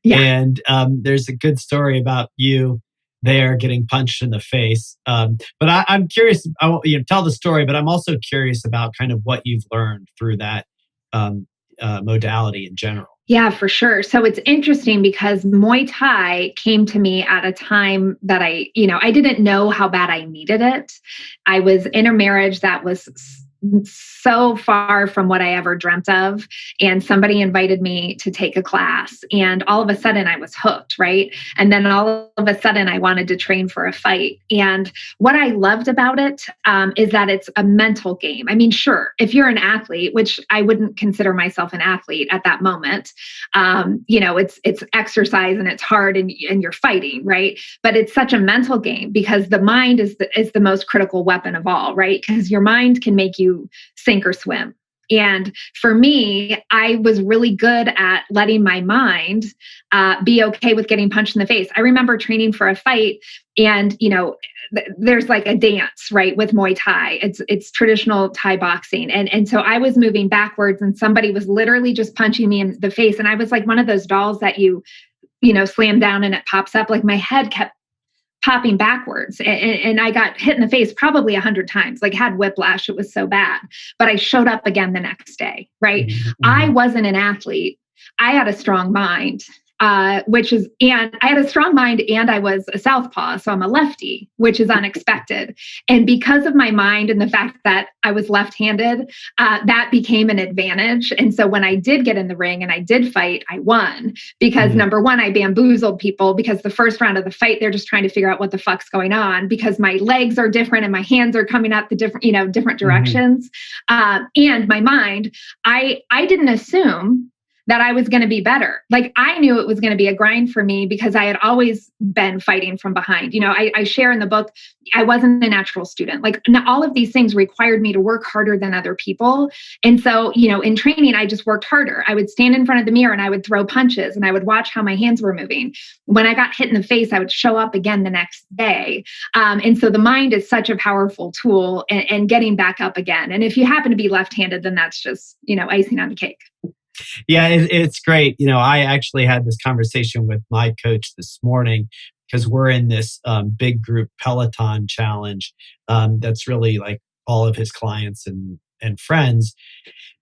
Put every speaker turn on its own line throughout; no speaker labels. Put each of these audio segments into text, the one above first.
Yeah.
And there's a good story about you there getting punched in the face. But I'm curious. Tell the story, but I'm also curious about kind of what you've learned through that um, modality in general.
Yeah, for sure. So it's interesting because Muay Thai came to me at a time that I didn't know how bad I needed it. I was in a marriage that was so far from what I ever dreamt of. And somebody invited me to take a class. And all of a sudden I was hooked, right? And then all of a sudden I wanted to train for a fight. And what I loved about it is that it's a mental game. I mean, sure, if you're an athlete, which I wouldn't consider myself an athlete at that moment, it's exercise and it's hard and you're fighting, right? But it's such a mental game because the mind is the most critical weapon of all, right? Because your mind can make you sink or swim. And for me, I was really good at letting my mind be okay with getting punched in the face. I remember training for a fight, and there's like a dance, right, with Muay Thai. It's traditional Thai boxing, and so I was moving backwards, and somebody was literally just punching me in the face, and I was like one of those dolls that you slam down and it pops up. Like my head kept popping backwards. And I got hit in the face probably 100 times, like had whiplash. It was so bad. But I showed up again the next day, right? I
Mhm.
wasn't an athlete. I had a strong mind. And I had a strong mind and I was a southpaw. So I'm a lefty, which is unexpected. And because of my mind and the fact that I was left-handed, that became an advantage. And so when I did get in the ring and I did fight, I won because
Mhm.
number one, I bamboozled people because the first round of the fight, they're just trying to figure out what the fuck's going on because my legs are different and my hands are coming out the different
Mhm.
directions. And my mind, I didn't assume that I was going to be better. Like I knew it was going to be a grind for me because I had always been fighting from behind. I share in the book, I wasn't a natural student. Like all of these things required me to work harder than other people. And so, in training, I just worked harder. I would stand in front of the mirror and I would throw punches and I would watch how my hands were moving. When I got hit in the face, I would show up again the next day. And so the mind is such a powerful tool and getting back up again. And if you happen to be left-handed, then that's just, icing on the cake.
Yeah, it's great. I actually had this conversation with my coach this morning because we're in this big group Peloton challenge that's really like all of his clients and friends.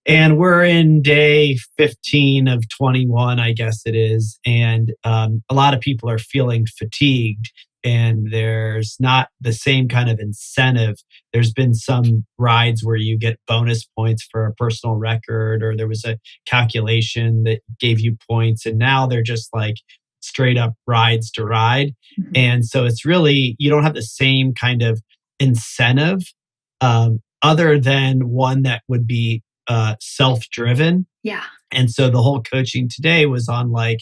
And we're in day 15 of 21, I guess it is. And a lot of people are feeling fatigued, and there's not the same kind of incentive. There's been some rides where you get bonus points for a personal record, or there was a calculation that gave you points. And now they're just like straight up rides to ride.
Mhm.
And so it's really, you don't have the same kind of incentive other than one that would be self-driven.
Yeah.
And so the whole coaching today was on like,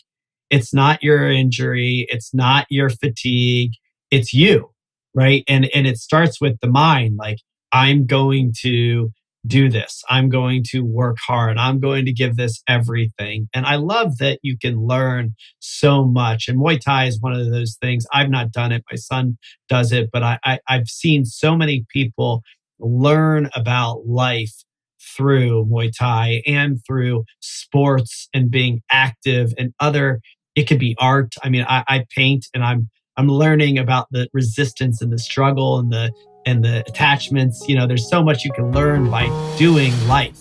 it's not your injury, it's not your fatigue, it's you, right? And it starts with the mind. Like, I'm going to do this. I'm going to work hard. I'm going to give this everything. And I love that you can learn so much. And Muay Thai is one of those things. I've not done it. My son does it, but I've seen so many people learn about life through Muay Thai and through sports and being active and other. It could be art. I mean, I paint, and I'm learning about the resistance and the struggle and the attachments. There's so much you can learn by doing life.